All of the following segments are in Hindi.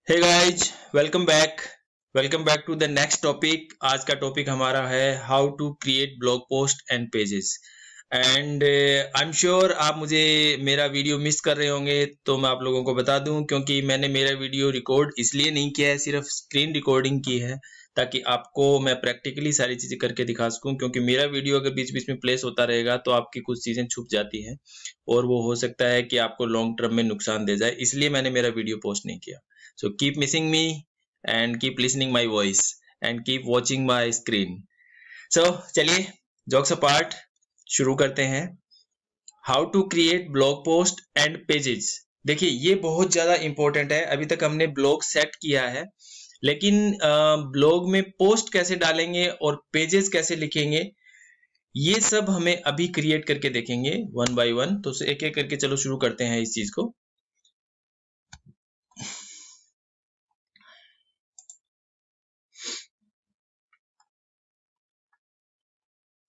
Hey guys, welcome back to the next topic. आज का टॉपिक हमारा है how to create blog post and pages. And I am sure आप मुझे मेरा वीडियो मिस कर रहे होंगे, तो मैं आप लोगों को बता दूं क्योंकि मैंने मेरा वीडियो रिकॉर्ड इसलिए नहीं किया है, सिर्फ स्क्रीन रिकॉर्डिंग की है ताकि आपको मैं प्रैक्टिकली सारी चीजें करके दिखा सकूं। क्योंकि मेरा वीडियो अगर बीच बीच में प्लेस होता रहेगा तो आपकी कुछ चीजें छुप जाती हैं और वो हो सकता है कि आपको लॉन्ग टर्म में नुकसान दे जाए, इसलिए मैंने मेरा वीडियो पोस्ट नहीं किया। So keep missing me and keep listening my voice and keep watching my screen. So चलिए jokes apart शुरू करते हैं। How to create blog post and pages। देखिए ये बहुत ज्यादा इंपॉर्टेंट है। अभी तक हमने ब्लॉग सेट किया है, लेकिन ब्लॉग में पोस्ट कैसे डालेंगे और पेजेस कैसे लिखेंगे ये सब हमें अभी क्रिएट करके देखेंगे वन बाय वन। तो एक एक करके चलो शुरू करते हैं इस चीज को।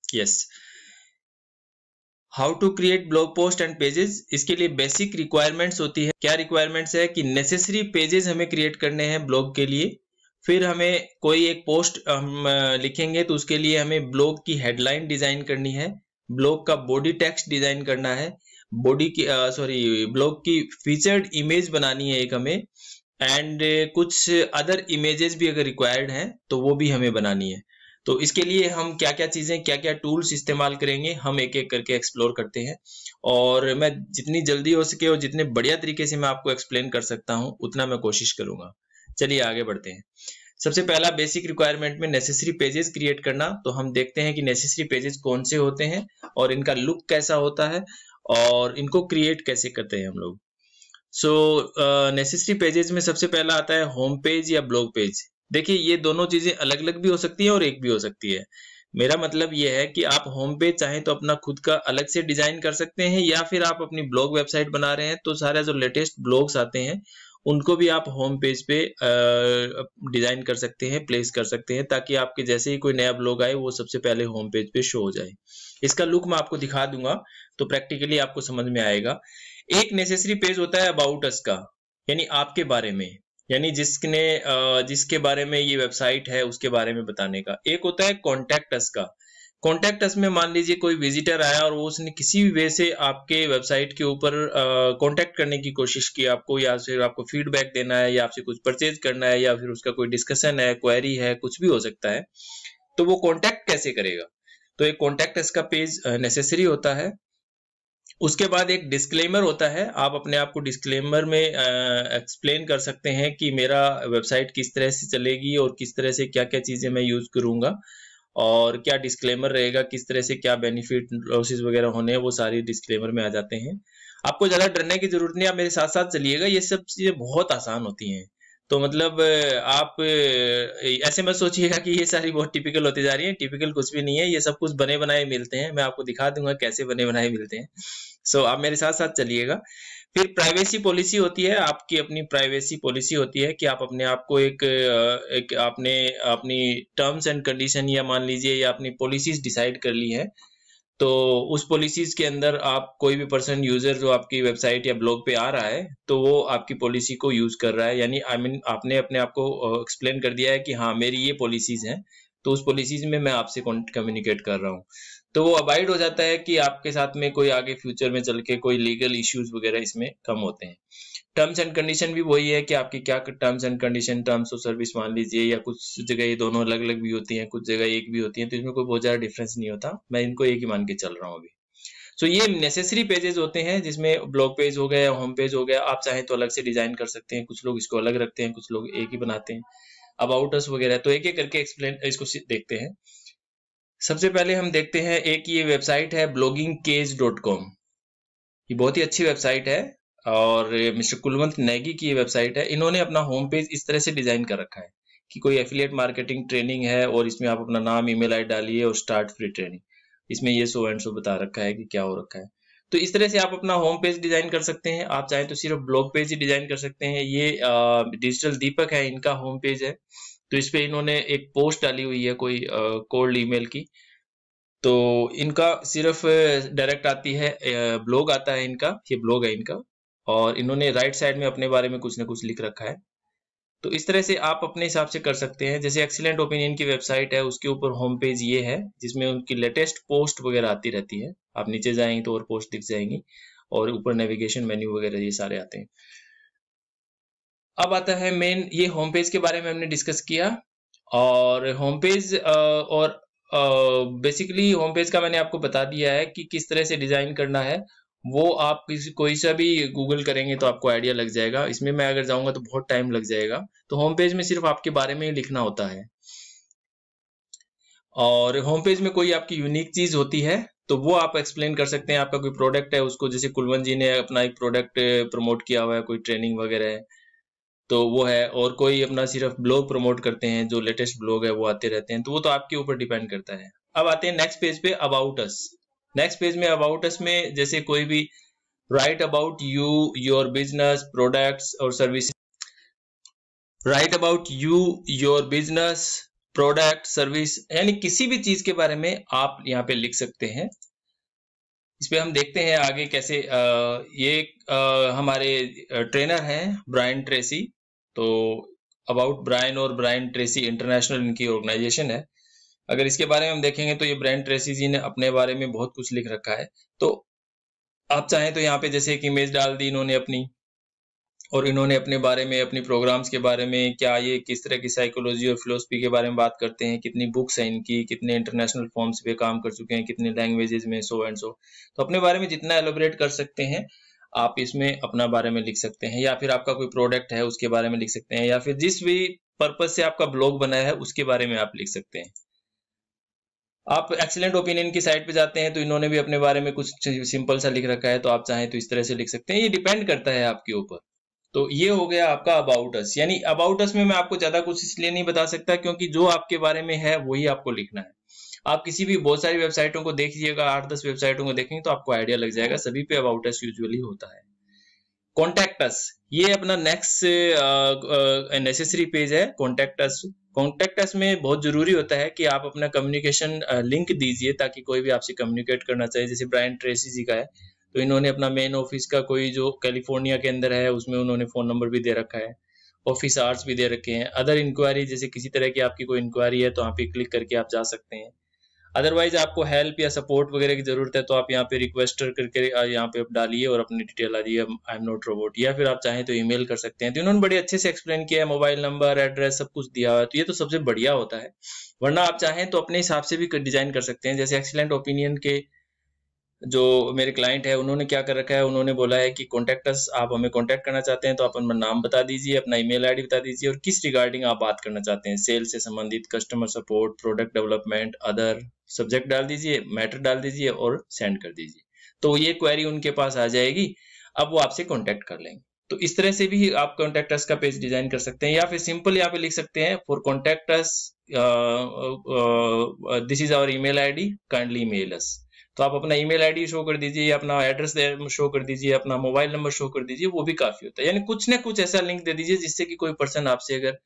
Yes, how to create blog post and pages. इसके लिए बेसिक रिक्वायरमेंट्स होती है। क्या रिक्वायरमेंट्स है कि नेसेसरी पेजेस हमें क्रिएट करने हैं ब्लॉग के लिए। फिर हमें कोई एक पोस्ट हम लिखेंगे तो उसके लिए हमें ब्लॉग की हेडलाइन डिजाइन करनी है, ब्लॉग का बॉडी टेक्स्ट डिजाइन करना है, ब्लॉग की फीचर्ड इमेज बनानी है एक हमें, एंड कुछ अदर इमेजेस भी अगर रिक्वायर्ड हैं तो वो भी हमें बनानी है। तो इसके लिए हम क्या क्या चीजें, क्या क्या टूल्स इस्तेमाल करेंगे, हम एक एक करके एक्सप्लोर करते हैं। और मैं जितनी जल्दी हो सके और जितने बढ़िया तरीके से मैं आपको एक्सप्लेन कर सकता हूं उतना मैं कोशिश करूंगा। चलिए आगे बढ़ते हैं। सबसे पहला बेसिक रिक्वायरमेंट में नेसेसरी पेजेस क्रिएट करना। तो हम देखते हैं कि नेसेसरी पेजेस कौन से होते हैं और इनका लुक कैसा होता है और इनको क्रिएट कैसे करते हैं हम लोग। सो नेसेसरी पेजेस में सबसे पहला आता है होम पेज या ब्लॉग पेज। देखिए ये दोनों चीजें अलग अलग भी हो सकती है और एक भी हो सकती है। मेरा मतलब ये है कि आप होम पेज चाहें तो अपना खुद का अलग से डिजाइन कर सकते हैं, या फिर आप अपनी ब्लॉग वेबसाइट बना रहे हैं तो सारे जो लेटेस्ट ब्लॉग्स आते हैं उनको भी आप होम पेज पे डिजाइन कर सकते हैं, प्लेस कर सकते हैं, ताकि आपके जैसे ही कोई नया ब्लॉग आए वो सबसे पहले होम पेज पे शो हो जाए। इसका लुक मैं आपको दिखा दूंगा तो प्रैक्टिकली आपको समझ में आएगा। एक नेसेसरी पेज होता है अबाउट अस का, यानी आपके बारे में, यानी जिसके बारे में ये वेबसाइट है उसके बारे में बताने का। एक होता है कॉन्टैक्ट अस का। कॉन्टैक्ट अस में मान लीजिए कोई विजिटर आया और वो उसने किसी भी वे से आपके वेबसाइट के ऊपर कॉन्टैक्ट करने की कोशिश की आपको, या फिर आपको फीडबैक देना है, या आपसे कुछ परचेज करना है, या फिर उसका कोई डिस्कशन है, क्वेरी है, कुछ भी हो सकता है। तो वो कॉन्टैक्ट कैसे करेगा? तो एक कॉन्टैक्ट अस का पेज नेसेसरी होता है। उसके बाद एक डिस्क्लेमर होता है। आप अपने आप को डिस्क्लेमर में एक्सप्लेन कर सकते हैं कि मेरा वेबसाइट किस तरह से चलेगी और किस तरह से क्या क्या चीजें मैं यूज करूंगा और क्या डिस्क्लेमर रहेगा, किस तरह से क्या बेनिफिट लॉसेस वगैरह होने हैं, वो सारी डिस्क्लेमर में आ जाते हैं। आपको ज्यादा डरने की जरूरत नहीं, आप मेरे साथ साथ चलिएगा, ये सब चीजें बहुत आसान होती हैं। तो मतलब आप ऐसे मत सोचिएगा कि ये सारी बहुत टिपिकल होती जा रही है। टिपिकल कुछ भी नहीं है, ये सब कुछ बने बनाए मिलते हैं। मैं आपको दिखा दूंगा कैसे बने बनाए मिलते हैं। सो आप मेरे साथ साथ चलिएगा। फिर प्राइवेसी पॉलिसी होती है, आपकी अपनी प्राइवेसी पॉलिसी होती है कि आप अपने आप को एक आपने अपनी टर्म्स एंड कंडीशन या मान लीजिए या अपनी पॉलिसीज डिसाइड कर ली है। तो उस पॉलिसीज के अंदर आप कोई भी पर्सन यूजर जो आपकी वेबसाइट या ब्लॉग पे आ रहा है तो वो आपकी पॉलिसी को यूज कर रहा है, यानी आई मीन आपने अपने आप को एक्सप्लेन कर दिया है कि हाँ मेरी ये पॉलिसीज हैं, तो उस पॉलिसीज में मैं आपसे कम्युनिकेट कर रहा हूँ। तो वो अवॉइड हो जाता है कि आपके साथ में कोई आगे फ्यूचर में चल के कोई लीगल इश्यूज वगैरह इसमें कम होते हैं। टर्म्स एंड कंडीशन भी वही है कि आपकी क्या terms and condition, terms of service मान लीजिए, या कुछ जगह ये दोनों अलग अलग भी होती हैं, कुछ जगह एक भी होती हैं, तो इसमें कोई बहुत ज्यादा डिफरेंस नहीं होता। मैं इनको एक ही मान के चल रहा हूँ अभी। सो ये नेसेसरी पेजेस होते हैं जिसमें ब्लॉग पेज हो गया, होम पेज हो गया। आप चाहें तो अलग से डिजाइन कर सकते हैं, कुछ लोग इसको अलग रखते हैं, कुछ लोग एक ही बनाते हैं। अबाउट अस वगैरह तो एक एक करके एक्सप्लेन इसको देखते हैं। सबसे पहले हम देखते हैं, एक ये वेबसाइट है bloggingcage.com। ये बहुत ही अच्छी वेबसाइट है और मिस्टर कुलवंत नेगी की ये वेबसाइट है। इन्होंने अपना होम पेज इस तरह से डिजाइन कर रखा है कि कोई एफिलिएट मार्केटिंग ट्रेनिंग है और इसमें आप अपना नाम, ईमेल आईडी डालिए और स्टार्ट फ्री ट्रेनिंग। इसमें ये सो एंड सो बता रखा है कि क्या हो रखा है। तो इस तरह से आप अपना होम पेज डिजाइन कर सकते हैं। आप चाहें तो सिर्फ ब्लॉग पेज ही डिजाइन कर सकते हैं। ये डिजिटल दीपक है, इनका होम पेज है। तो इस पे इन्होंने एक पोस्ट डाली हुई है कोई कोल्ड ईमेल की। तो इनका सिर्फ डायरेक्ट आती है, ब्लॉग आता है इनका, ये ब्लॉग है इनका। और इन्होंने राइट साइड में अपने बारे में कुछ ना कुछ लिख रखा है। तो इस तरह से आप अपने हिसाब से कर सकते हैं। जैसे एक्सीलेंट ओपिनियन की वेबसाइट है, उसके ऊपर होम पेज ये है जिसमें उनकी लेटेस्ट पोस्ट वगैरह आती रहती है। आप नीचे जाएंगे तो और पोस्ट दिख जाएंगी और ऊपर नेविगेशन मेन्यू वगैरह ये सारे आते हैं। अब आता है मेन, ये होम पेज के बारे में हमने डिस्कस किया। और होम पेज और बेसिकली होम पेज का मैंने आपको बता दिया है कि किस तरह से डिजाइन करना है। वो आप कोई सा भी गूगल करेंगे तो आपको आइडिया लग जाएगा। इसमें मैं अगर जाऊंगा तो बहुत टाइम लग जाएगा। तो होम पेज में सिर्फ आपके बारे में ही लिखना होता है। और होम पेज में कोई आपकी यूनिक चीज होती है तो वो आप एक्सप्लेन कर सकते हैं। आपका कोई प्रोडक्ट है उसको, जैसे कुलवंत जी ने अपना एक प्रोडक्ट प्रमोट किया हुआ है, कोई ट्रेनिंग वगैरह है तो वो है, और कोई अपना सिर्फ ब्लॉग प्रमोट करते हैं, जो लेटेस्ट ब्लॉग है वो आते रहते हैं, तो वो तो आपके ऊपर डिपेंड करता है। अब आते हैं नेक्स्ट पेज पे, अबाउट अस। नेक्स्ट पेज में अबाउट अस में जैसे कोई भी write about you, your business, products और service. Write about you, your business, product, service, यानी किसी भी चीज के बारे में आप यहाँ पे लिख सकते हैं। इस पे हम देखते हैं आगे कैसे। ये हमारे ट्रेनर हैं ब्रायन ट्रेसी। तो अबाउट ब्रायन और ब्रायन ट्रेसी इंटरनेशनल इनकी ऑर्गेनाइजेशन है। अगर इसके बारे में हम देखेंगे तो ये ब्रायन ट्रेसी जी ने अपने बारे में बहुत कुछ लिख रखा है। तो आप चाहें तो यहाँ पे जैसे एक इमेज डाल दी इन्होंने अपनी, और इन्होंने अपने बारे में, अपनी प्रोग्राम्स के बारे में, क्या ये किस तरह की साइकोलॉजी और फिलोसफी के बारे में बात करते हैं, कितनी बुक्स हैं इनकी, कितने इंटरनेशनल फॉर्म्स पे काम कर चुके हैं, कितने लैंग्वेजेस में, सो एंड सो। तो अपने बारे में जितना एलोबरेट कर सकते हैं आप इसमें अपना बारे में लिख सकते हैं। या फिर आपका कोई प्रोडक्ट है उसके बारे में लिख सकते हैं, या फिर जिस भी पर्पज से आपका ब्लॉग बनाया है उसके बारे में आप लिख सकते हैं। आप एक्सीलेंट ओपिनियन की साइट पे जाते हैं तो इन्होंने भी अपने बारे में कुछ सिंपल सा लिख रखा है, तो आप चाहें तो इस तरह से लिख सकते हैं। ये डिपेंड करता है आपके ऊपर। तो ये हो गया आपका अबाउट अस। यानी अबाउट अस में मैं आपको ज्यादा कुछ इसलिए नहीं बता सकता क्योंकि जो आपके बारे में है वही आपको लिखना है। आप किसी भी बहुत सारी वेबसाइटों को देखिएगा, 8-10 वेबसाइटों को देखेंगे तो आपको आइडिया लग जाएगा, सभी पे अबाउट अस यूजुअली होता है। कॉन्टैक्ट अस, ये अपना नेक्स्ट नेसेसरी पेज है। कॉन्टैक्ट अस, कॉन्टैक्ट अस में बहुत जरूरी होता है कि आप अपना कम्युनिकेशन लिंक दीजिए ताकि कोई भी आपसे कम्युनिकेट करना चाहिए। जैसे ब्रायन ट्रेसी जी का है तो इन्होंने अपना मेन ऑफिस का कोई जो कैलिफोर्निया के अंदर है उसमें उन्होंने फोन नंबर भी दे रखा है, ऑफिस आवर्स भी दे रखे हैं। अदर इंक्वायरी, जैसे किसी तरह की आपकी कोई इंक्वायरी है तो यहाँ पे क्लिक करके आप जा सकते हैं। अदरवाइज आपको हेल्प या सपोर्ट वगैरह की जरूरत है तो आप यहाँ पे रिक्वेस्टर करके यहाँ पे डालिए और अपनी डिटेल डालिए, आई एम नॉट रोबोट। या फिर आप चाहें तो ईमेल कर सकते हैं। तो इन्होंने बड़े अच्छे से एक्सप्लेन किया है, मोबाइल नंबर, एड्रेस सब कुछ दिया हुआ है, तो ये तो सबसे बढ़िया होता है। वरना आप चाहें तो अपने हिसाब से भी डिजाइन कर सकते हैं। जैसे एक्सीलेंट ओपिनियन के जो मेरे क्लाइंट है उन्होंने क्या कर रखा है, उन्होंने बोला है कि कॉन्टैक्ट अस, आप हमें कॉन्टैक्ट करना चाहते हैं तो आप अपना नाम बता दीजिए, अपना ईमेल आईडी बता दीजिए और किस रिगार्डिंग आप बात करना चाहते हैं, सेल से संबंधित, customer support, product development, other, subject डाल दीजिए, मैटर डाल दीजिए और सेंड कर दीजिए। तो ये क्वेरी उनके पास आ जाएगी, अब वो आपसे कॉन्टैक्ट कर लेंगे। तो इस तरह से भी आप कॉन्टैक्ट अस का पेज डिजाइन कर सकते हैं। या फिर सिंपल यहाँ पे लिख सकते हैं, for contact us this is our email ID, kindly mail us. तो आप अपना ईमेल आईडी शो कर दीजिए, अपना एड्रेस शो कर दीजिए, अपना मोबाइल नंबर शो कर दीजिए, वो भी काफी होता है। यानी कुछ ना कुछ ऐसा लिंक दे दीजिए जिससे कि कोई पर्सन आपसे अगर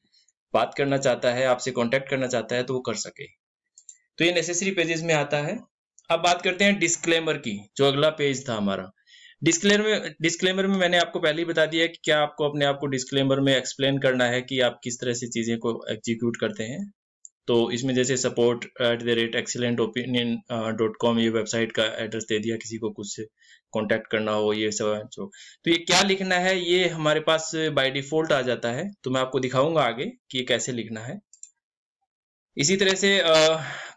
बात करना चाहता है, आपसे कांटेक्ट करना चाहता है तो वो कर सके। तो ये नेसेसरी पेजेस में आता है। अब बात करते हैं डिस्क्लेमर की, जो अगला पेज था हमारा। डिस्क्लेमर में मैंने आपको पहले ही बता दिया कि क्या आपको अपने आप को डिस्क्लेमर में एक्सप्लेन करना है कि आप किस तरह से चीजें को एग्जीक्यूट करते हैं। तो इसमें जैसे support@excellentopinion.com ये वेबसाइट का एड्रेस दे दिया, किसी को कुछ कांटेक्ट करना हो, ये सब जो। तो ये क्या लिखना है ये हमारे पास बाय डिफॉल्ट आ जाता है, तो मैं आपको दिखाऊंगा आगे कि ये कैसे लिखना है। इसी तरह से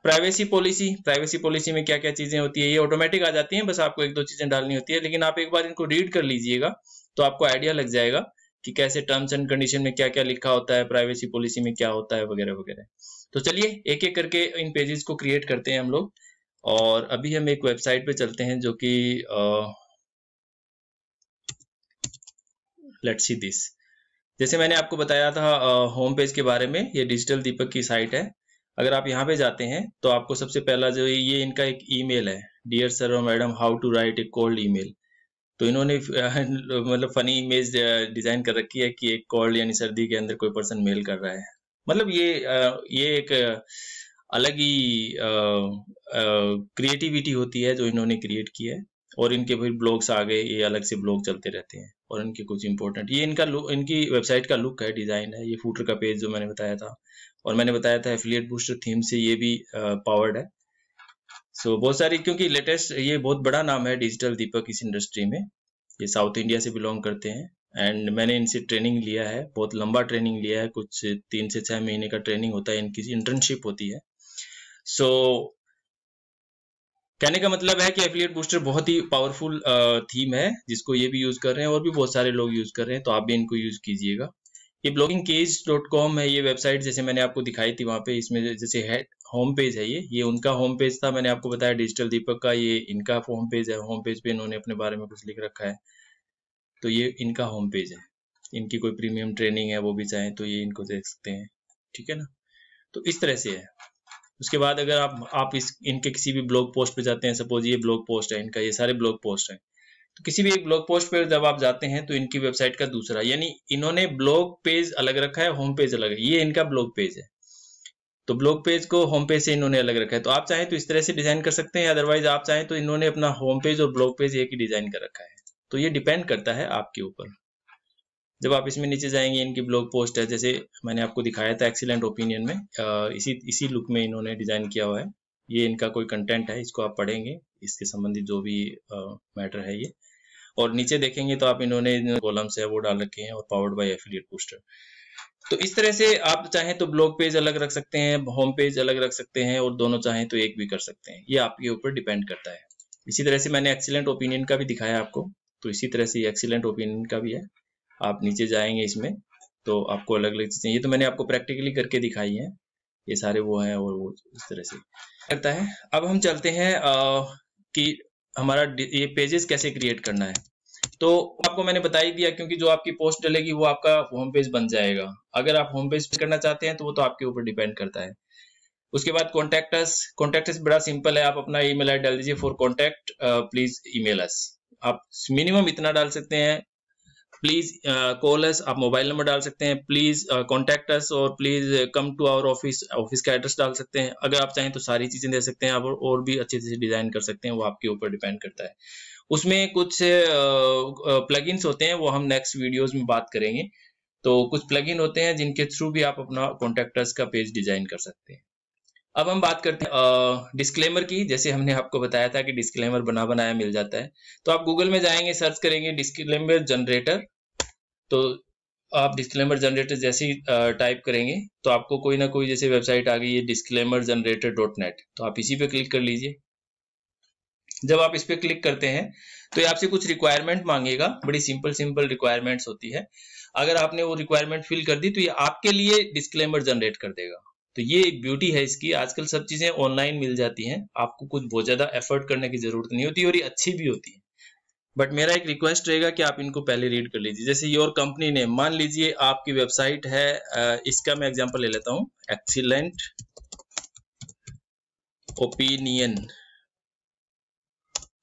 प्राइवेसी पॉलिसी में क्या क्या चीजें होती है ये ऑटोमेटिक आ जाती हैं, बस आपको 1-2 चीजें डालनी होती है। लेकिन आप एक बार इनको रीड कर लीजिएगा तो आपको आइडिया लग जाएगा कि कैसे टर्म्स एंड कंडीशन में क्या क्या लिखा होता है, प्राइवेसी पॉलिसी में क्या होता है वगैरह वगैरह। तो चलिए एक एक करके इन पेजेस को क्रिएट करते हैं हम लोग। और अभी हम एक वेबसाइट पे चलते हैं जो कि लेट्स सी दिस। जैसे मैंने आपको बताया था होम पेज के बारे में, ये डिजिटल दीपक की साइट है। अगर आप यहाँ पे जाते हैं तो आपको सबसे पहला जो ये इनका एक ईमेल है, डियर सर और madam, how to write a cold email. तो इन्होंने मतलब फनी इमेज डिजाइन कर रखी है कि एक कोल्ड यानी सर्दी के अंदर कोई पर्सन मेल कर रहा है। मतलब ये एक अलग ही क्रिएटिविटी होती है जो इन्होंने क्रिएट की है। और इनके फिर ब्लॉग्स आ गए, ये अलग से ब्लॉग चलते रहते हैं। और इनके कुछ इंपॉर्टेंट, ये इनका इनकी वेबसाइट का लुक है, डिजाइन है। ये फूटर का पेज जो मैंने बताया था, और मैंने बताया था एफिलिएट बूस्टर थीम से ये भी पावर्ड है। सो बहुत सारी, क्योंकि लेटेस्ट, ये बहुत बड़ा नाम है डिजिटल दीपक इस इंडस्ट्री में। ये साउथ इंडिया से बिलोंग करते हैं एंड मैंने इनसे ट्रेनिंग लिया है, बहुत लंबा ट्रेनिंग लिया है, कुछ 3 से 6 महीने का ट्रेनिंग होता है, इनकी इंटर्नशिप होती है। सो कहने का मतलब है कि एफिलिएट बूस्टर बहुत ही पावरफुल थीम है, जिसको ये भी यूज कर रहे हैं और भी बहुत सारे लोग यूज कर रहे हैं, तो आप भी इनको यूज कीजिएगा। ये bloggingcage.com है, ये वेबसाइट जैसे मैंने आपको दिखाई थी वहां पे, इसमें जैसे है होम पेज है, ये उनका होम पेज था, मैंने आपको बताया डिजिटल दीपक का, ये इनका होम पेज है। होम पेज पे इन्होंने अपने बारे में कुछ लिख रखा है, तो ये इनका होम पेज है। इनकी कोई प्रीमियम ट्रेनिंग है वो भी चाहें तो ये इनको देख सकते हैं, ठीक है ना। तो इस तरह से है। उसके बाद अगर आप इनके किसी भी ब्लॉग पोस्ट पे जाते हैं, सपोज ये ब्लॉग पोस्ट है इनका, ये सारे ब्लॉग पोस्ट हैं, तो किसी भी एक ब्लॉग पोस्ट पे जब आप जाते हैं तो इनकी वेबसाइट का दूसरा, यानी इन्होंने ब्लॉग पेज अलग रखा है, होम पेज अलग है, ये इनका ब्लॉग पेज है, तो ब्लॉग पेज को होम पेज से इन्होंने अलग रखा है। तो आप चाहें तो इस तरह से डिजाइन कर सकते हैं, अदरवाइज आप चाहें तो इन्होंने अपना होम पेज और ब्लॉग पेज एक ही डिजाइन कर रखा है। तो ये डिपेंड करता है आपके ऊपर। जब आप इसमें नीचे जाएंगे, इनकी ब्लॉग पोस्ट है, जैसे मैंने आपको दिखाया था एक्सीलेंट ओपिनियन में, इसी लुक में इन्होंने डिजाइन किया हुआ है। ये इनका कोई कंटेंट है, इसको आप पढ़ेंगे, इसके संबंधित जो भी मैटर है ये। और नीचे देखेंगे तो आप इन्होंने कॉलम्स है वो डाल रखे हैं, और पावर्ड बाय एफिलिएट बूस्टर। तो इस तरह से आप चाहें तो ब्लॉग पेज अलग रख सकते हैं, होम पेज अलग रख सकते हैं, और दोनों चाहें तो एक भी कर सकते हैं, ये आपके ऊपर डिपेंड करता है। इसी तरह से मैंने एक्सीलेंट ओपिनियन का भी दिखाया आपको, तो इसी तरह से एक्सीलेंट ओपिनियन का भी है। आप नीचे जाएंगे इसमें तो आपको अलग अलग चीजें, ये तो मैंने आपको प्रैक्टिकली करके दिखाई है, ये सारे वो हैं, और वो इस तरह से करता है। अब हम चलते हैं कि हमारा ये पेजेस कैसे क्रिएट करना है। तो आपको मैंने बता ही दिया, क्योंकि जो आपकी पोस्ट डलेगी वो आपका होम पेज बन जाएगा। अगर आप होम पेज करना चाहते हैं तो वो तो आपके ऊपर डिपेंड करता है। उसके बाद कॉन्टैक्ट अस बड़ा सिंपल है, आप अपना ईमेल आईडी डाल दीजिए, फॉर कॉन्टैक्ट प्लीज ईमेल अस। आप मिनिमम इतना डाल सकते हैं, प्लीज कॉल अस, आप मोबाइल नंबर डाल सकते हैं, प्लीज कॉन्टैक्ट अस, और please come to our office का एड्रेस डाल सकते हैं। अगर आप चाहें तो सारी चीजें दे सकते हैं, आप और भी अच्छे से डिजाइन कर सकते हैं, वो आपके ऊपर डिपेंड करता है। उसमें कुछ प्लगइन्स होते हैं, वो हम नेक्स्ट वीडियोस में बात करेंगे। तो कुछ प्लगइन होते हैं जिनके थ्रू भी आप अपना कॉन्टैक्ट अस का पेज डिजाइन कर सकते हैं। अब हम बात करते हैं डिस्क्लेमर की। जैसे हमने आपको बताया था कि डिस्क्लेमर बना बनाया मिल जाता है, तो आप गूगल में जाएंगे, सर्च करेंगे डिस्क्लेमर जनरेटर, तो आप डिस्क्लेमर जनरेटर जैसे ही टाइप करेंगे तो आपको कोई ना कोई जैसे वेबसाइट आ गई है disclaimergenerator.net, तो आप इसी पे क्लिक कर लीजिए। जब आप इस पे क्लिक करते हैं तो ये आपसे कुछ रिक्वायरमेंट मांगेगा, बड़ी सिंपल रिक्वायरमेंट्स होती है। अगर आपने वो रिक्वायरमेंट फिल कर दी तो ये आपके लिए डिस्क्लेमर जनरेट कर देगा। तो ये एक ब्यूटी है इसकी, आजकल सब चीजें ऑनलाइन मिल जाती हैं, आपको कुछ बहुत ज्यादा एफर्ट करने की जरूरत नहीं होती, और ये अच्छी भी होती है। बट मेरा एक रिक्वेस्ट रहेगा कि आप इनको पहले रीड कर लीजिए। जैसे योर कंपनी नेम, मान लीजिए आपकी वेबसाइट है, इसका मैं एग्जांपल ले लेता हूं, एक्सीलेंट ओपिनियन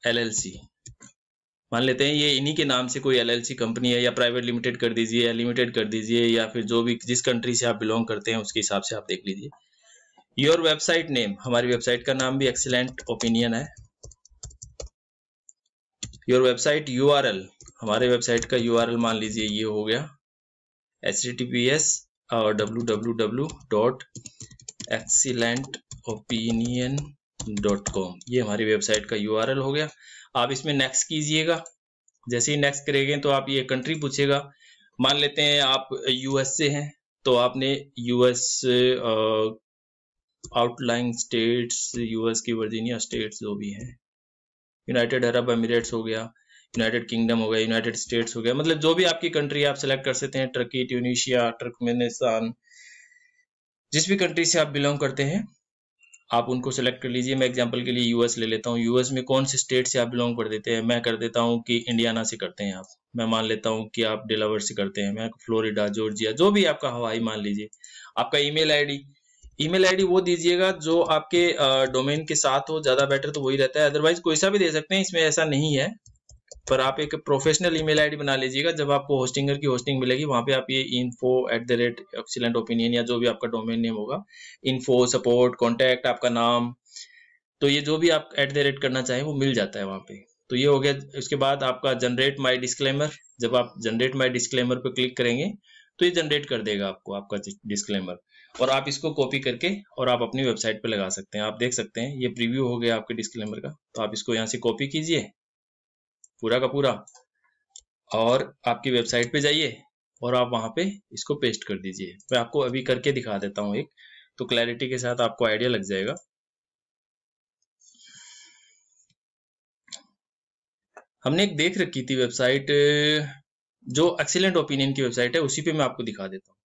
LLC। मान लेते हैं ये इन्हीं के नाम से कोई LLC कंपनी है, या प्राइवेट लिमिटेड कर दीजिए, या लिमिटेड कर दीजिए, या फिर जो भी जिस कंट्री से आप बिलोंग करते हैं उसके हिसाब से आप देख लीजिए। योर वेबसाइट नेम, हमारी वेबसाइट का नाम भी एक्सीलेंट ओपिनियन है। योर वेबसाइट URL, हमारे वेबसाइट का URL मान लीजिए ये हो गया https और www.excellentopinion.com, ये हमारी वेबसाइट का URL हो गया। आप इसमें नेक्स्ट कीजिएगा। जैसे ही नेक्स्ट करेंगे तो आप ये कंट्री पूछेगा, मान लेते हैं आप US से हैं, तो आपने US आउटलाइन स्टेट्स, US की वर्जीनिया स्टेट्स जो भी हैं, यूनाइटेड अरब एमिरेट्स हो गया, यूनाइटेड किंगडम हो गया, यूनाइटेड स्टेट्स हो गया, मतलब जो भी आपकी कंट्री आप सेलेक्ट कर सकते हैं, टर्की, ट्यूनीशिया, तुर्कमेनिस्तान, जिस भी कंट्री से आप बिलोंग करते हैं आप उनको सेलेक्ट कर लीजिए। मैं एग्जांपल के लिए US ले लेता हूँ। US में कौन से स्टेट से आप बिलोंग कर देते हैं, मैं कर देता हूँ कि इंडियाना से करते हैं आप, मैं मान लेता हूँ कि आप डेलावेयर से करते हैं, मैं फ्लोरिडा, जॉर्जिया, जो भी आपका हवाई मान लीजिए। आपका ईमेल आईडी वो दीजिएगा जो आपके डोमेन के साथ हो, ज्यादा बेटर तो वही रहता है, अदरवाइज कोई सा भी दे सकते हैं, इसमें ऐसा नहीं है। पर आप एक प्रोफेशनल ईमेल आईडी बना लीजिएगा, जब आपको होस्टिंगर की होस्टिंग मिलेगी वहां पे आप ये info@excellentopinion या जो भी आपका डोमेन नेम होगा, इन्फो, सपोर्ट, कॉन्टैक्ट, आपका नाम, तो ये जो भी आप @ करना चाहें वो मिल जाता है वहां पे। तो ये हो गया। उसके बाद आपका जनरेट माय डिस्क्लेमर, जब आप जनरेट माय डिस्क्लेमर पर क्लिक करेंगे तो ये जनरेट कर देगा आपको आपका डिस्क्लेमर, और आप इसको कॉपी करके और आप अपनी वेबसाइट पे लगा सकते हैं। आप देख सकते हैं ये प्रीव्यू हो गया आपके डिस्क्लेमर का। तो आप इसको यहाँ से कॉपी कीजिए पूरा का पूरा, और आपकी वेबसाइट पे जाइए और आप वहां पे इसको पेस्ट कर दीजिए। मैं आपको अभी करके दिखा देता हूँ एक, तो क्लैरिटी के साथ आपको आइडिया लग जाएगा। हमने एक देख रखी थी वेबसाइट, जो एक्सीलेंट ओपिनियन की वेबसाइट है, उसी पे मैं आपको दिखा देता हूँ।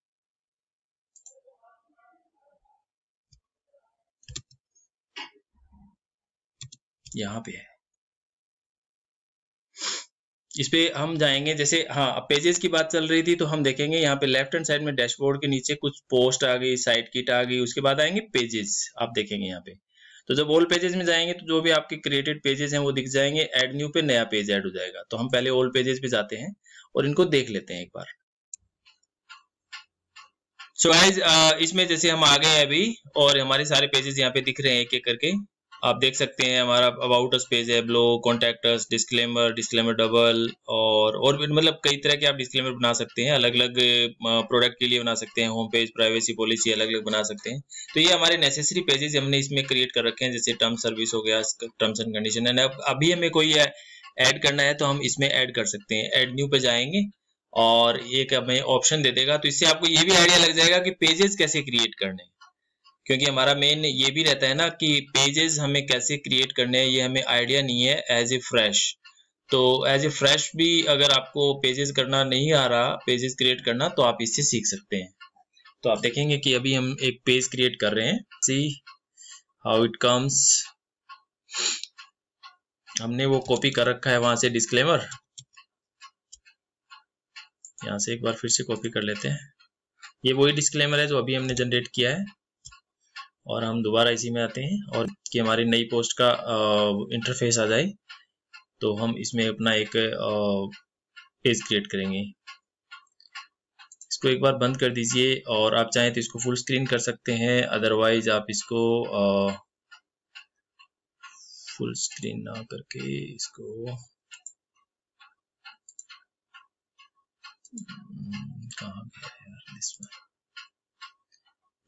यहाँ पे है, इस पे हम जाएंगे। जैसे हाँ, अब पेजेस की बात चल रही थी तो हम देखेंगे यहाँ पे लेफ्ट हैंड साइड में डैशबोर्ड के नीचे कुछ पोस्ट आ गई, साइट किट आ गई, उसके बाद आएंगे पेजेस। आप देखेंगे यहाँ पे, तो जब ऑल पेजेस में जाएंगे तो जो भी आपके क्रिएटेड पेजेस हैं वो दिख जाएंगे। ऐड न्यू पे नया पेज ऐड हो जाएगा। तो हम पहले ऑल पेजेस पे जाते हैं और इनको देख लेते हैं एक बार। सो गाइस, इसमें जैसे हम आ गए हैं अभी और हमारे सारे पेजेस यहाँ पे दिख रहे हैं एक एक करके। आप देख सकते हैं हमारा अबाउट अस पेज है, blog, contact us, disclaimer, disclaimer double, और भी मतलब कई तरह के आप डिस्क्लेमर बना सकते हैं। अलग अलग प्रोडक्ट के लिए बना सकते हैं, होम पेज, प्राइवेसी पॉलिसी अलग अलग बना सकते हैं। तो ये हमारे नेसेसरी पेजेस हमने इसमें क्रिएट कर रखे हैं, जैसे टर्म सर्विस हो गया, टर्म्स एंड कंडीशन है। अभी हमें कोई ऐड करना है तो हम इसमें ऐड कर सकते हैं। ऐड न्यू पे जाएंगे और एक हमें ऑप्शन दे देगा। तो इससे आपको ये भी आइडिया लग जाएगा कि पेजेस कैसे क्रिएट करने हैं, क्योंकि हमारा मेन ये भी रहता है ना कि पेजेस हमें कैसे क्रिएट करने हैं, ये हमें आइडिया नहीं है एज ए फ्रेश। तो एज ए फ्रेश भी अगर आपको पेजेस करना नहीं आ रहा, पेजेस क्रिएट करना, तो आप इससे सीख सकते हैं। तो आप देखेंगे कि अभी हम एक पेज क्रिएट कर रहे हैं। See how it comes. हमने वो कॉपी कर रखा है वहां से डिस्क्लेमर, यहाँ से एक बार फिर से कॉपी कर लेते हैं। ये वही डिस्क्लेमर है जो अभी हमने जनरेट किया है, और हम दोबारा इसी में आते हैं और कि हमारी नई पोस्ट का इंटरफेस आ जाए, तो हम इसमें अपना एक पेज क्रिएट करेंगे। इसको एक बार बंद कर दीजिए, और आप चाहें तो इसको फुल स्क्रीन कर सकते हैं, अदरवाइज आप इसको फुल स्क्रीन ना करके इसको कहाँ गया यार,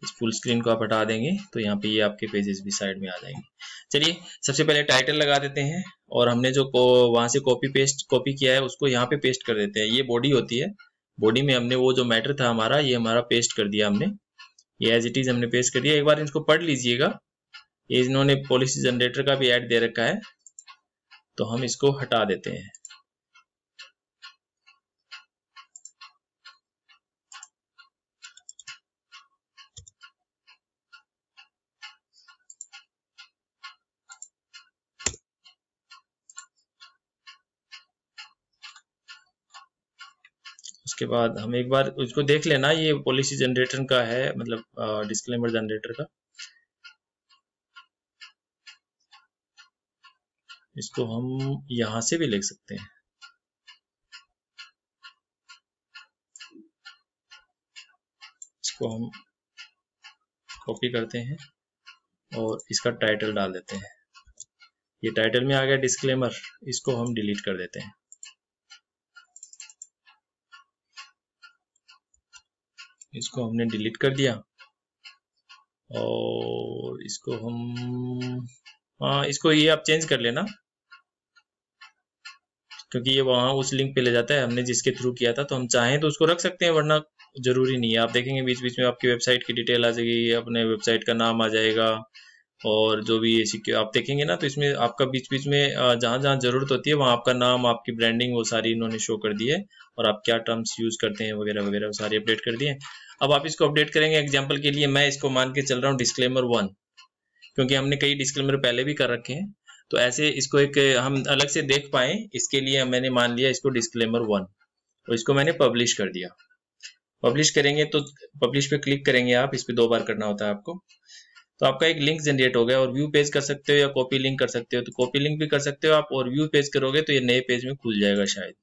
इस फुल स्क्रीन को आप हटा देंगे तो यहाँ पे ये आपके पेजेस भी साइड में आ जाएंगे। चलिए सबसे पहले टाइटल लगा देते हैं, और हमने जो वहां से कॉपी किया है उसको यहाँ पे पेस्ट कर देते हैं। ये बॉडी होती है, बॉडी में हमने वो जो मैटर था हमारा, ये हमारा पेस्ट कर दिया हमने, ये एज इट इज हमने पेस्ट कर दिया। एक बार इसको पढ़ लीजिएगा, ये इन्होंने पॉलिसी जनरेटर का भी ऐड दे रखा है, तो हम इसको हटा देते हैं। उसके बाद हम एक बार उसको देख लेना, ये पॉलिसी जनरेटर का है, मतलब डिस्क्लेमर जनरेटर का। इसको हम यहां से भी लिख सकते हैं। इसको हम कॉपी करते हैं और इसका टाइटल डाल देते हैं। ये टाइटल में आ गया डिस्क्लेमर, इसको हम डिलीट कर देते हैं। इसको हमने डिलीट कर दिया, और इसको हम इसको ये आप चेंज कर लेना, क्योंकि ये वहां उस लिंक पे ले जाता है हमने जिसके थ्रू किया था। तो हम चाहें तो उसको रख सकते हैं, वरना जरूरी नहीं है। आप देखेंगे बीच बीच में आपकी वेबसाइट की डिटेल आ जाएगी, अपने वेबसाइट का नाम आ जाएगा, और जो भी आप देखेंगे ना, तो इसमें आपका बीच बीच में जहां जहां जरूरत होती है वहां आपका नाम, आपकी ब्रांडिंग, वो सारी इन्होंने शो कर दी है, और आप क्या टर्म्स यूज करते हैं वगैरह वगैरह वो सारी अपडेट कर दिए। अब आप इसको अपडेट करेंगे। एग्जाम्पल के लिए मैं इसको मान के चल रहा हूँ डिस्क्लेमर 1, क्योंकि हमने कई डिस्क्लेमर पहले भी कर रखे हैं, तो ऐसे इसको एक हम अलग से देख पाए, इसके लिए मैंने मान लिया इसको डिस्क्लेमर 1, और इसको मैंने पब्लिश कर दिया। पब्लिश करेंगे तो पब्लिश पे क्लिक करेंगे आप, इस पे 2 बार करना होता है आपको। तो आपका एक लिंक जनरेट हो गया, और व्यू पेज कर सकते हो या कॉपी लिंक कर सकते हो। तो कॉपी लिंक भी कर सकते हो आप, और व्यू पेज करोगे तो ये नए पेज में खुल जाएगा, शायद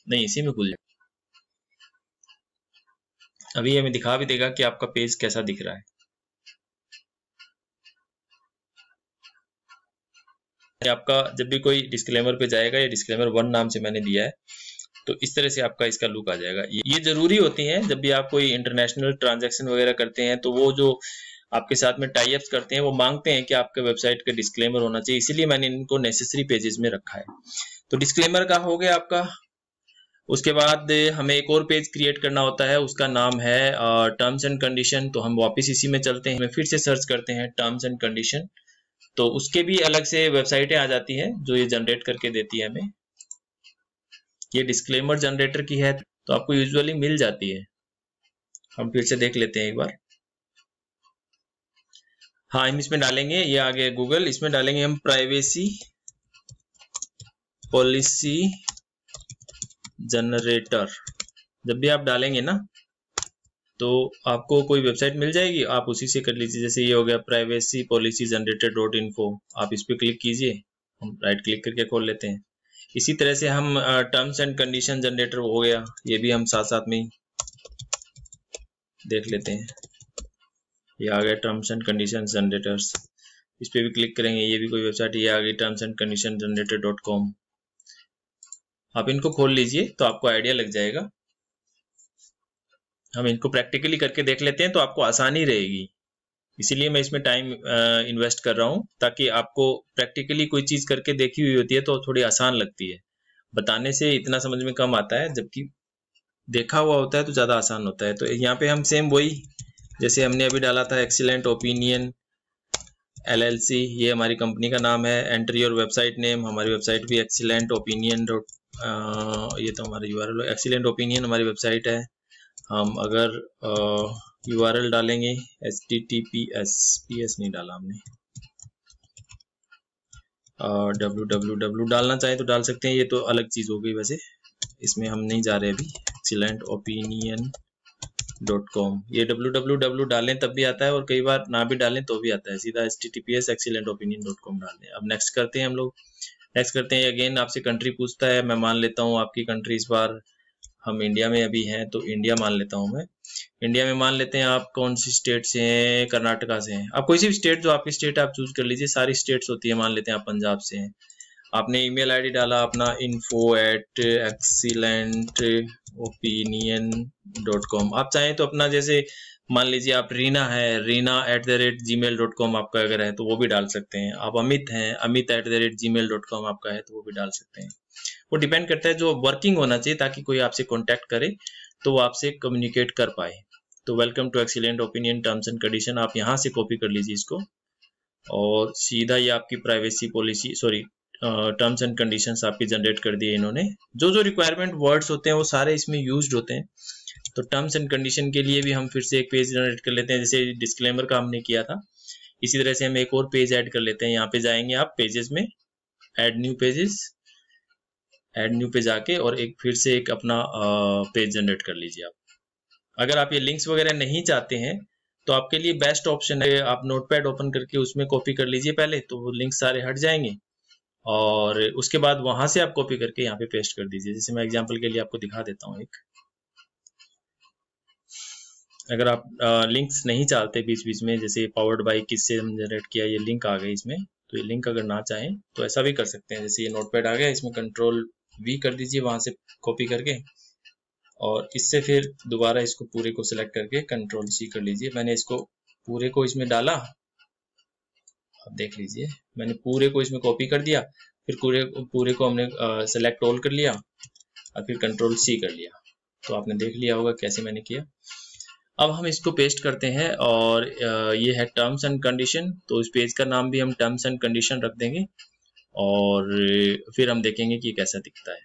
नहीं इसी में खुल जाएगा। अभी हमें दिखा भी देगा कि आपका पेज कैसा दिख रहा है। आपका जब भी कोई डिस्क्लेमर पे जाएगा, या डिस्क्लेमर 1 नाम से मैंने दिया है, तो इस तरह से आपका इसका लुक आ जाएगा। ये जरूरी होती है जब भी आप कोई इंटरनेशनल ट्रांजैक्शन वगैरह करते हैं, तो वो जो आपके साथ में टाई अप्स करते हैं वो मांगते हैं कि आपके वेबसाइट का डिस्क्लेमर होना चाहिए, इसीलिए मैंने इनको नेसेसरी पेजेस में रखा है। तो डिस्क्लेमर का हो गया आपका। उसके बाद हमें एक और पेज क्रिएट करना होता है, उसका नाम है टर्म्स एंड कंडीशन। तो हम वापस इसी में चलते हैं, फिर से सर्च करते हैं टर्म्स एंड कंडीशन। तो उसके भी अलग से वेबसाइटें आ जाती हैं जो ये जनरेट करके देती है हमें। ये डिस्क्लेमर जनरेटर की है, तो आपको यूजुअली मिल जाती है। हम फिर से देख लेते हैं एक बार। हाँ, हम इसमें डालेंगे, ये आ गया गूगल, इसमें डालेंगे हम प्राइवेसी पॉलिसी जनरेटर। जब भी आप डालेंगे ना, तो आपको कोई वेबसाइट मिल जाएगी, आप उसी से कर लीजिए। जैसे ये हो गया प्राइवेसी पॉलिसी जनरेटर .info, आप इस पर क्लिक कीजिए, हम राइट क्लिक करके खोल लेते हैं। इसी तरह से हम टर्म्स एंड कंडीशन जनरेटर हो गया, ये भी हम साथ साथ में ही देख लेते हैं। ये आ गया टर्म्स एंड कंडीशन जनरेटर्स, इस पे भी क्लिक करेंगे, ये भी कोई वेबसाइट, ये आ गई terms and condition generator .com। आप इनको खोल लीजिए तो आपको आइडिया लग जाएगा। हम इनको प्रैक्टिकली करके देख लेते हैं तो आपको आसानी रहेगी, इसीलिए मैं इसमें टाइम इन्वेस्ट कर रहा हूँ, ताकि आपको प्रैक्टिकली कोई चीज़ करके देखी हुई होती है तो थोड़ी आसान लगती है। बताने से इतना समझ में कम आता है, जबकि देखा हुआ होता है तो ज़्यादा आसान होता है। तो यहाँ पे हम सेम वही, जैसे हमने अभी डाला था एक्सीलेंट ओपिनियन LLC, ये हमारी कंपनी का नाम है। एंटर योर वेबसाइट नेम, हमारी वेबसाइट भी एक्सीलेंट ओपिनियन ये तो हमारा URL एक्सीलेंट ओपिनियन हमारी वेबसाइट है। हम अगर URL डालेंगे HTTPS, PS नहीं डाला हमने, www डालना चाहे तो डाल सकते हैं, ये तो अलग चीज़ हो गई, वैसे इसमें हम नहीं जा रहे अभी। excellentopinion.com, ये www डालें तब भी आता है, और कई बार ना भी डालें तो भी आता है, सीधा HTTPS excellentopinion.com डाल दें। अब नेक्स्ट करते हैं हम लोग, नेक्स्ट करते हैं। अगेन आपसे कंट्री पूछता है, मैं मान लेता हूँ आपकी कंट्री इस बार हम इंडिया में अभी हैं, तो इंडिया मान लेता हूँ मैं। इंडिया में मान लेते हैं, आप कौन सी स्टेट से हैं? कर्नाटका से हैं। आप कोई सी भी स्टेट, जो आपकी स्टेट आप चूज कर लीजिए, सारी स्टेट्स होती है। मान लेते हैं आप पंजाब से हैं, आपने ईमेल आईडी डाला अपना info@excellentopinion.com। आप चाहें तो अपना, जैसे मान लीजिए आप रीना है, रीना@gmail.com आपका अगर है तो वो भी डाल सकते हैं। आप अमित हैं, अमित@gmail.com आपका है तो वो भी डाल सकते हैं। वो डिपेंड करता है, जो वर्किंग होना चाहिए, ताकि कोई आपसे कांटेक्ट करे तो वो आपसे कम्युनिकेट कर पाए। तो welcome to excellent opinion terms and condition, आप यहाँ से कॉपी कर लीजिए इसको, और सीधा ये आपकी privacy policy, sorry terms and conditions आपकी जनरेट कर दिए इन्होंने। जो जो रिक्वायरमेंट वर्ड्स होते हैं वो सारे इसमें यूज्ड होते हैं। तो टर्म्स एंड कंडीशन के लिए भी हम फिर से एक पेज जनरेट कर लेते हैं, जैसे डिस्क्लेमर का हमने किया था। इसी तरह से हम एक और पेज ऐड कर लेते हैं। यहाँ पे जाएंगे आप पेजेस में, add new pages, add new पे जाके और एक फिर से एक अपना पेज जनरेट कर लीजिए आप। अगर आप ये लिंक्स वगैरह नहीं चाहते हैं तो आपके लिए बेस्ट ऑप्शन है, आप नोटपैड ओपन करके उसमें कॉपी कर लीजिए पहले, तो वो लिंक सारे हट जाएंगे, और उसके बाद वहां से आप कॉपी करके यहाँ पे पेस्ट कर दीजिए। जैसे मैं एग्जांपल के लिए आपको दिखा देता हूँ एक, अगर आप लिंक्स नहीं चाहते बीच बीच में, जैसे पावर्ड बाय किससे हम जनरेट किया, ये लिंक आ गए इसमें, तो ये लिंक अगर ना चाहें तो ऐसा भी कर सकते हैं। जैसे ये नोटपैड आ गया, इसमें Ctrl+V कर दीजिए वहां से कॉपी करके, और इससे फिर दोबारा इसको पूरे को सिलेक्ट करके Ctrl+C कर लीजिए। मैंने इसको पूरे को इसमें डाला, आप देख लीजिए मैंने पूरे को इसमें कॉपी कर दिया, फिर पूरे को हमने सेलेक्ट ऑल कर लिया और फिर Ctrl+C कर लिया। तो आपने देख लिया होगा कैसे मैंने किया। अब हम इसको पेस्ट करते हैं, और ये है टर्म्स एंड कंडीशन, तो इस पेज का नाम भी हम टर्म्स एंड कंडीशन रख देंगे, और फिर हम देखेंगे कि कैसा दिखता है।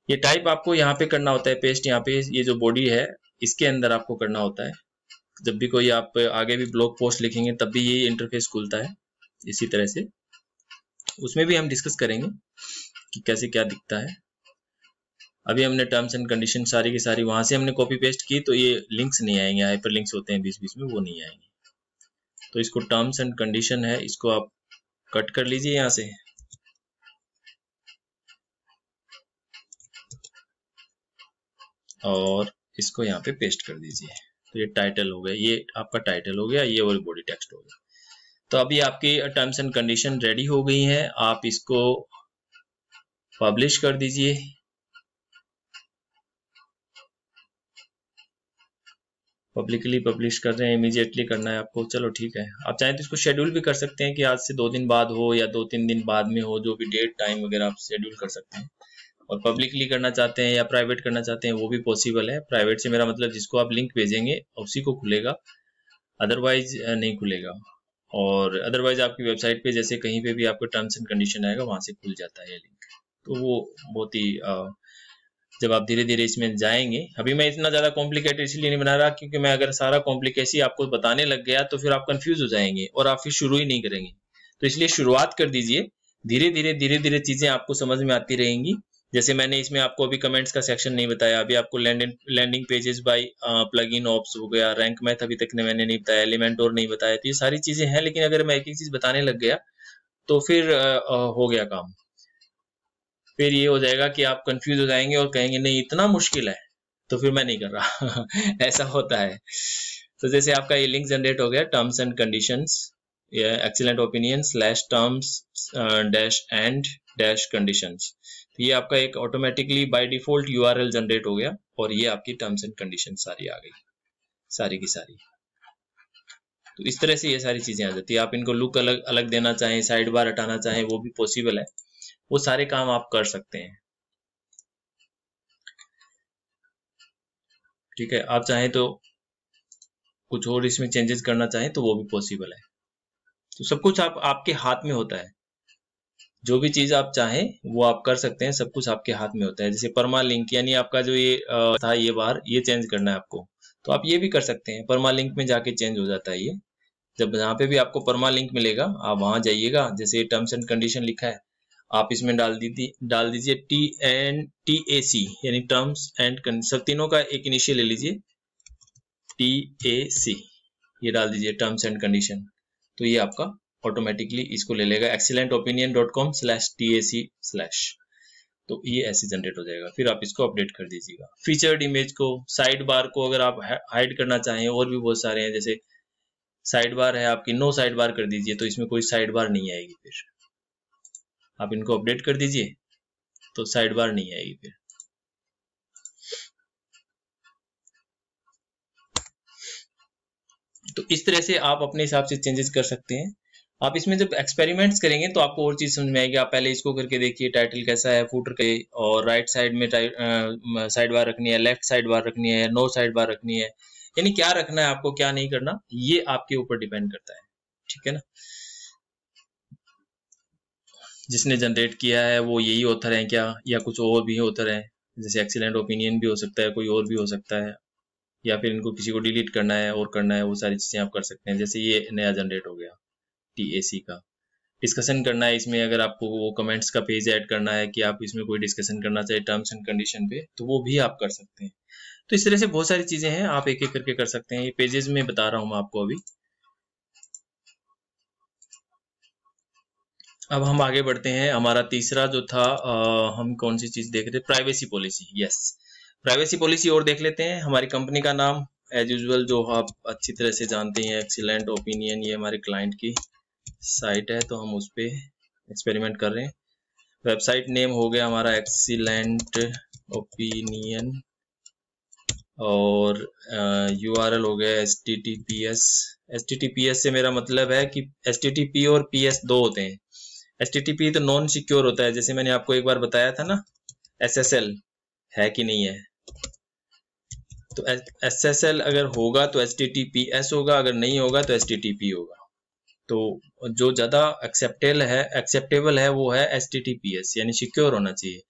ये टाइप आपको यहाँ पे करना होता है पेस्ट, यहाँ पे ये जो बॉडी है इसके अंदर आपको करना होता है। जब भी कोई आप आगे भी ब्लॉग पोस्ट लिखेंगे तब भी ये इंटरफेस खुलता है इसी तरह से, उसमें भी हम डिस्कस करेंगे कि कैसे क्या दिखता है। अभी हमने टर्म्स एंड कंडीशन सारी की सारी वहां से हमने कॉपी पेस्ट की, तो ये लिंक्स नहीं आएंगे, हाइपर लिंक्स होते हैं बीच बीच में, वो नहीं आएंगे। तो इसको टर्म्स एंड कंडीशन है, इसको आप कट कर लीजिए यहाँ से, और इसको यहाँ पे पेस्ट कर दीजिए। तो ये टाइटल हो गया, ये आपका टाइटल हो गया, ये और बॉडी टेक्स्ट हो गया। तो अभी आपकी टर्म्स एंड कंडीशन रेडी हो गई हैं, आप इसको पब्लिश कर दीजिए। पब्लिकली पब्लिश कर रहे हैं, इमीडिएटली करना है आपको, चलो ठीक है। आप चाहें तो इसको शेड्यूल भी कर सकते हैं कि आज से 2 दिन बाद हो या 2-3 दिन बाद में हो, जो भी डेट टाइम वगैरह आप शेड्यूल कर सकते हैं। और पब्लिकली करना चाहते हैं या प्राइवेट करना चाहते हैं वो भी पॉसिबल है। प्राइवेट से मेरा मतलब जिसको आप लिंक भेजेंगे उसी को खुलेगा, अदरवाइज नहीं खुलेगा। और अदरवाइज आपकी वेबसाइट पे जैसे कहीं पे भी आपको टर्म्स एंड कंडीशन आएगा वहां से खुल जाता है ये लिंक। तो वो बहुत ही जब आप धीरे धीरे इसमें जाएंगे, अभी मैं इतना ज़्यादा कॉम्प्लिकेटेड इसलिए नहीं बना रहा क्योंकि मैं अगर सारा कॉम्प्लिकेसी आपको बताने लग गया तो फिर आप कंफ्यूज हो जाएंगे और आप फिर शुरू ही नहीं करेंगे। तो इसलिए शुरुआत कर दीजिए, धीरे धीरे चीज़ें आपको समझ में आती रहेंगी। जैसे मैंने इसमें आपको अभी कमेंट्स का सेक्शन नहीं बताया, अभी आपको landing pages by plugin oops हो गया, रैंक मैथ अभी तक मैंने नहीं बताया, एलिमेंटोर नहीं बताया। तो ये सारी चीज़ें हैं, लेकिन अगर मैं एक एक चीज़ बताने लग गया तो फिर हो गया काम। फिर ये हो जाएगा कि आप कंफ्यूज हो जाएंगे और कहेंगे नहीं इतना मुश्किल है, तो फिर मैं नहीं कर रहा ऐसा होता है। तो जैसे आपका ये लिंक जनरेट हो गया, terms and conditions, excellent opinion /terms -and -conditions. तो ये आपका एक automatically by default URL generate हो गया और ये आपकी टर्म्स एंड कंडीशन सारी आ गई, सारी की सारी। तो इस तरह से ये सारी चीजें आ जाती है। आप इनको लुक अलग अलग देना चाहें, साइड बार हटाना चाहें, वो भी पॉसिबल है। वो सारे काम आप कर सकते हैं, ठीक है। आप चाहें तो कुछ और इसमें चेंजेस करना चाहें तो वो भी पॉसिबल है। तो सब कुछ आपके हाथ में होता है, जो भी चीज आप चाहें वो आप कर सकते हैं, सब कुछ आपके हाथ में होता है। जैसे परमा लिंक, यानी आपका जो ये था ये बार, ये चेंज करना है आपको, तो आप ये भी कर सकते हैं। परमा लिंक में जाके चेंज हो जाता है ये। जब जहाँ पे भी आपको परमा लिंक मिलेगा आप वहां जाइएगा, जैसे टर्म्स एंड कंडीशन लिखा है आप इसमें डाल दीजिए TAC, यानी टर्म्स एंड सब तीनों का एक इनिशियल ले लीजिए, TAC ये डाल दीजिए, टर्म्स एंड कंडीशन। तो ये आपका ऑटोमेटिकली इसको ले लेगा excellentopinion.com/TAC/। तो ये ऐसे जनरेट हो जाएगा। फिर आप इसको अपडेट कर दीजिएगा। फीचर्ड इमेज को, साइड बार को अगर आप हाइड करना चाहें, और भी बहुत सारे हैं, जैसे साइड बार है आपकी, नो साइड बार कर दीजिए तो इसमें कोई साइड बार नहीं आएगी। फिर आप इनको अपडेट कर दीजिए तो साइड बार नहीं आएगी फिर। तो इस तरह से आप अपने हिसाब से चेंजेस कर सकते हैं। आप इसमें जब एक्सपेरिमेंट्स करेंगे तो आपको और चीज समझ में आएगी। आप पहले इसको करके देखिए, टाइटल कैसा है, फुटर के, और राइट साइड में साइड बार रखनी है, लेफ्ट साइड बार रखनी है, नो साइड बार रखनी है, यानी क्या रखना है आपको, क्या नहीं करना, ये आपके ऊपर डिपेंड करता है, ठीक है ना। जिसने जनरेट किया है वो यही ऑथर है क्या, या कुछ और भी ऑथर है, जैसे एक्सीलेंट ओपिनियन भी हो सकता है, कोई और भी हो सकता है, या फिर इनको किसी को डिलीट करना है और करना है, वो सारी चीजें आप कर सकते हैं। जैसे ये नया जनरेट हो गया TAC का, डिस्कशन करना है इसमें, अगर आपको वो कमेंट्स का पेज ऐड करना है कि आप इसमें कोई डिस्कशन करना चाहिए टर्म्स एंड कंडीशन पे, तो वो भी आप कर सकते हैं। तो इस तरह से बहुत सारी चीजें हैं, आप एक एक करके कर सकते हैं। ये पेजेस में बता रहा हूँ मैं आपको अभी। अब हम आगे बढ़ते हैं। हमारा तीसरा जो था, हम कौन सी चीज देख रहे थे, privacy policy. Yes, privacy policy और देख लेते हैं। हमारी कंपनी का नाम एज यूजुअल जो आप अच्छी तरह से जानते हैं, एक्सीलेंट ओपिनियन, ये हमारे क्लाइंट की साइट है तो हम उस पर एक्सपेरिमेंट कर रहे हैं। वेबसाइट नेम हो गया हमारा एक्सीलेंट ओपिनियन, और URL हो गया HTTPS। HTTPS से मेरा मतलब है कि HTTP और PS दो होते हैं। HTTP तो नॉन सिक्योर होता है, जैसे मैंने आपको एक बार बताया था ना, SSL है कि नहीं है। तो SSL अगर होगा तो HTTPS होगा, अगर नहीं होगा तो HTTP होगा। तो जो ज्यादा एक्सेप्टेबल है वो है HTTPS, यानी सिक्योर होना चाहिए।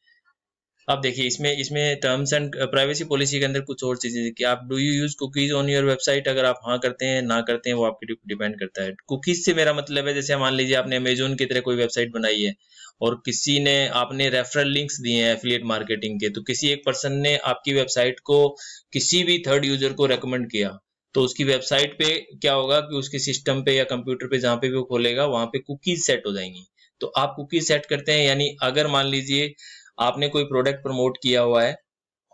अब देखिए इसमें टर्म्स एंड प्राइवेसी पॉलिसी के अंदर कुछ और चीजें कि आप do you use cookies on your website, अगर आप हाँ करते हैं ना करते हैं वो आपके डिपेंड करता है। कुकीज से मेरा मतलब है, जैसे मान लीजिए आपने अमेजोन की तरह कोई वेबसाइट बनाई है और किसी ने, आपने रेफरल लिंक्स दिए हैं एफिलिएट मार्केटिंग के, तो किसी एक पर्सन ने आपकी वेबसाइट को किसी भी थर्ड यूजर को रेकमेंड किया, तो उसकी वेबसाइट पे क्या होगा कि उसके सिस्टम पे या कंप्यूटर पे जहाँ पे भी वो खोलेगा वहां पे कुकीज सेट हो जाएंगी। तो आप कुकीज सेट करते हैं, यानी अगर मान लीजिए आपने कोई प्रोडक्ट प्रमोट किया हुआ है,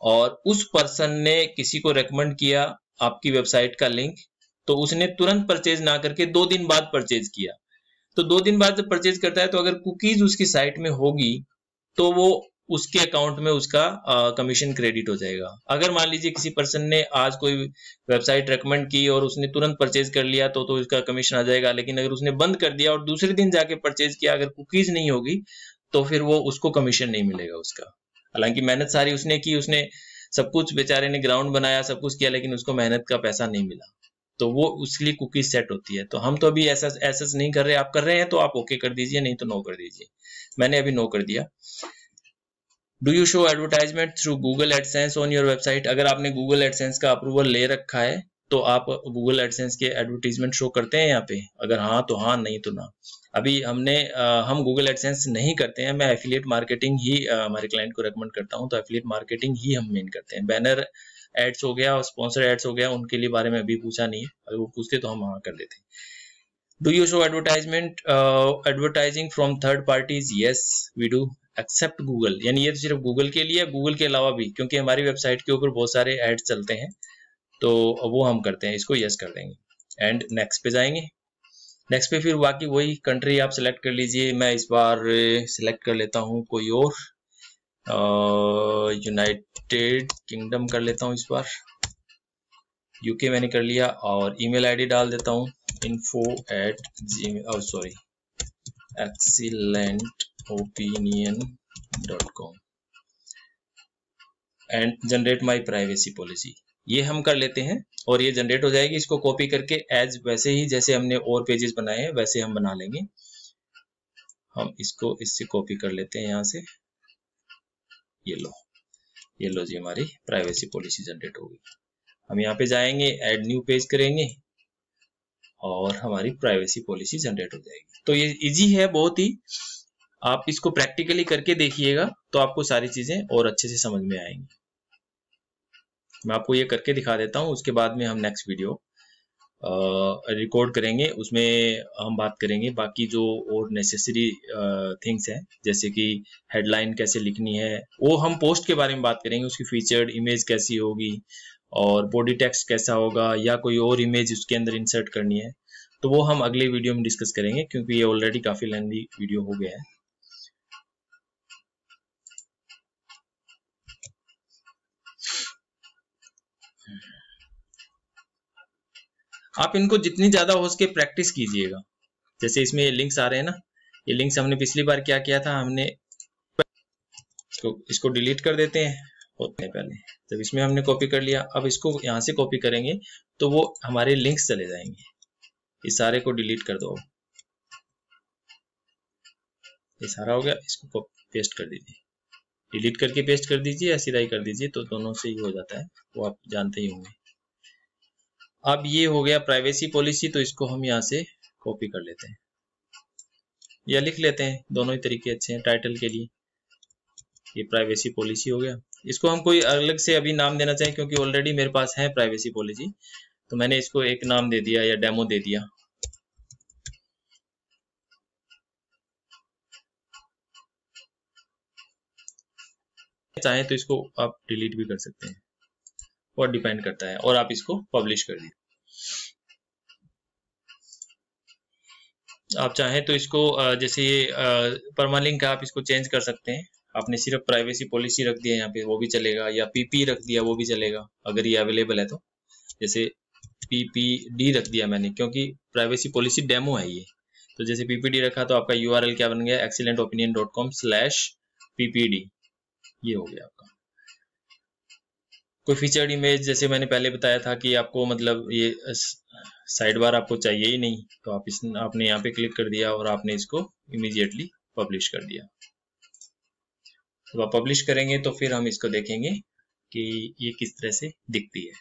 और उस पर्सन ने किसी को रेकमेंड किया आपकी वेबसाइट का लिंक, तो उस पर्सन ने आपकी वेबसाइट को तो उसने तुरंत परचेज ना करके 2 दिन बाद परचेज किया, तो 2 दिन बाद जब परचेज करता है तो अगर कुकीज उसकी साइट में होगी तो वो उसके अकाउंट में उसका कमीशन क्रेडिट हो जाएगा। अगर मान लीजिए किसी पर्सन ने आज कोई वेबसाइट रेकमेंड की और उसने तुरंत परचेज कर लिया तो इसका कमीशन आ जाएगा, लेकिन अगर उसने बंद कर दिया और दूसरे दिन जाके परचेज किया, अगर कुकीज नहीं होगी तो फिर वो उसको कमीशन नहीं मिलेगा उसका। हालांकि मेहनत सारी उसने की, उसने सब कुछ बेचारे ने ग्राउंड बनाया, सब कुछ किया, लेकिन उसको मेहनत का पैसा नहीं मिला, तो वो उसके लिए कुकीज सेट होती है। तो हम तो अभी ऐसा नहीं कर रहे, आप कर रहे हैं तो आप ओके कर दीजिए, नहीं तो नो कर दीजिए। मैंने अभी नो कर दिया। Do you show advertisement through Google AdSense on your website? अगर आपने गूगल एडसेंस का अप्रूवल ले रखा है तो आप गूगल एडसेंस के एडवर्टीजमेंट शो करते हैं यहाँ पे? अगर हाँ तो हाँ, नहीं तो ना। अभी हम गूगल एडसेंस नहीं करते हैं, मैं एफिलिएट मार्केटिंग ही हमारे क्लाइंट को रेकमेंड करता हूँ, तो एफिलिएट मार्केटिंग ही हम मेन करते हैं। बैनर एड्स हो गया और स्पॉन्सर एड्स हो गया, उनके लिए बारे में अभी पूछा नहीं है, अगर वो पूछते तो हम हाँ कर देते। Do you show advertising from third parties? Yes we do, except Google. यानी ये तो सिर्फ गूगल के लिए, गूगल के अलावा भी, क्योंकि हमारी वेबसाइट के ऊपर बहुत सारे एड्स चलते हैं तो वो हम करते हैं, इसको यस कर देंगे एंड नेक्स्ट पे जाएंगे। नेक्स्ट पे फिर बाकी वही कंट्री आप सिलेक्ट कर लीजिए। मैं इस बार सिलेक्ट कर लेता हूँ कोई और, यूनाइटेड किंगडम कर लेता हूँ इस बार, यूके मैंने कर लिया, और ईमेल आईडी डाल देता हूँ excellentopinion.com and generate my privacy policy. ये हम कर लेते हैं और ये जनरेट हो जाएगी। इसको कॉपी करके एज वैसे ही जैसे हमने और पेजेस बनाए हैं वैसे हम बना लेंगे। हम इसको इससे कॉपी कर लेते हैं यहाँ से, ये लो जी हमारी प्राइवेसी पॉलिसी जनरेट होगी। हम यहाँ पे जाएंगे, ऐड न्यू पेज करेंगे और हमारी प्राइवेसी पॉलिसी जनरेट हो जाएगी। तो ये इजी है बहुत ही, आप इसको प्रैक्टिकली करके देखिएगा तो आपको सारी चीजें और अच्छे से समझ में आएंगी। मैं आपको ये करके दिखा देता हूँ, उसके बाद में हम नेक्स्ट वीडियो रिकॉर्ड करेंगे, उसमें हम बात करेंगे बाकी जो और नेसेसरी थिंग्स हैं, जैसे कि हेडलाइन कैसे लिखनी है, वो हम पोस्ट के बारे में बात करेंगे, उसकी फीचर्ड इमेज कैसी होगी और बॉडी टेक्स्ट कैसा होगा, या कोई और इमेज उसके अंदर इंसर्ट करनी है, तो वो हम अगले वीडियो में डिस्कस करेंगे, क्योंकि ये ऑलरेडी काफी लेंथी वीडियो हो गया है। आप इनको जितनी ज्यादा हो सके प्रैक्टिस कीजिएगा। जैसे इसमें ये लिंक्स आ रहे हैं ना, ये लिंक्स हमने पिछली बार क्या किया था, हमने इसको डिलीट कर देते हैं होते हैं पहले, जब इसमें हमने कॉपी कर लिया, अब इसको यहाँ से कॉपी करेंगे तो वो हमारे लिंक्स चले जाएंगे। इस सारे को डिलीट कर दो, ये सारा हो गया, इसको पेस्ट कर दीजिए, डिलीट करके पेस्ट कर दीजिए या सीधा ही कर दीजिए, तो दोनों से ही हो जाता है, वो आप जानते ही होंगे। अब ये हो गया प्राइवेसी पॉलिसी, तो इसको हम यहाँ से कॉपी कर लेते हैं या लिख लेते हैं, दोनों ही तरीके अच्छे हैं। टाइटल के लिए ये प्राइवेसी पॉलिसी हो गया, इसको हम कोई अलग से अभी नाम देना चाहें, क्योंकि ऑलरेडी मेरे पास है प्राइवेसी पॉलिसी, तो मैंने इसको एक नाम दे दिया या डेमो दे दिया। चाहें तो इसको आप डिलीट भी कर सकते हैं, और डिपेंड करता है, और आप इसको पब्लिश कर दीजिए। आप चाहें तो इसको जैसे ये परमालिंक है, आप इसको चेंज कर सकते हैं। आपने सिर्फ प्राइवेसी पॉलिसी रख दिया यहाँ पे, वो भी चलेगा, या पीपी रख दिया वो भी चलेगा अगर ये अवेलेबल है तो। जैसे पीपीडी रख दिया मैंने, क्योंकि प्राइवेसी पॉलिसी डेमो है ये, तो जैसे पीपीडी रखा तो आपका यूआरएल क्या बन गया, excellentopinion.com/ppd, ये हो गया आपका। कोई फीचर्ड इमेज, जैसे मैंने पहले बताया था कि आपको मतलब ये साइड बार आपको चाहिए ही नहीं, तो आपने यहाँ पे क्लिक कर दिया और आपने इसको इमीडिएटली पब्लिश कर दिया। जब आप पब्लिश करेंगे तो फिर हम इसको देखेंगे कि ये किस तरह से दिखती है।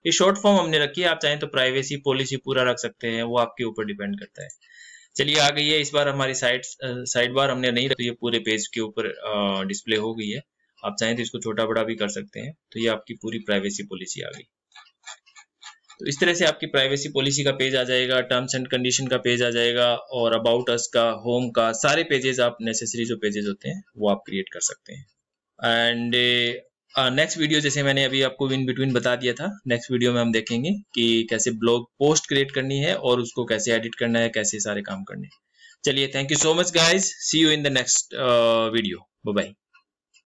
ये शॉर्ट फॉर्म हमने रखी है, आप चाहें तो प्राइवेसी पॉलिसी पूरा रख सकते हैं, वो आपके ऊपर डिपेंड करता है। चलिए आ गई है, इस बार हमारी साइड बार हमने नहीं रखी, ये पूरे पेज के ऊपर डिस्प्ले हो गई है। आप चाहें तो इसको छोटा बड़ा भी कर सकते हैं। तो ये आपकी पूरी प्राइवेसी पॉलिसी आ गई। तो इस तरह से आपकी प्राइवेसी पॉलिसी का पेज आ जाएगा, टर्म्स एंड कंडीशन का पेज आ जाएगा, और अबाउट अस का, होम का, सारे पेजेस आप नेसेसरी जो पेजेस होते हैं वो आप क्रिएट कर सकते हैं। एंड नेक्स्ट वीडियो जैसे मैंने अभी आपको इन बिटवीन बता दिया था, नेक्स्ट वीडियो में हम देखेंगे कि कैसे ब्लॉग पोस्ट क्रिएट करनी है और उसको कैसे एडिट करना है, कैसे सारे काम करने हैं। चलिए, thank you so much guys, see you in the next video, bye bye.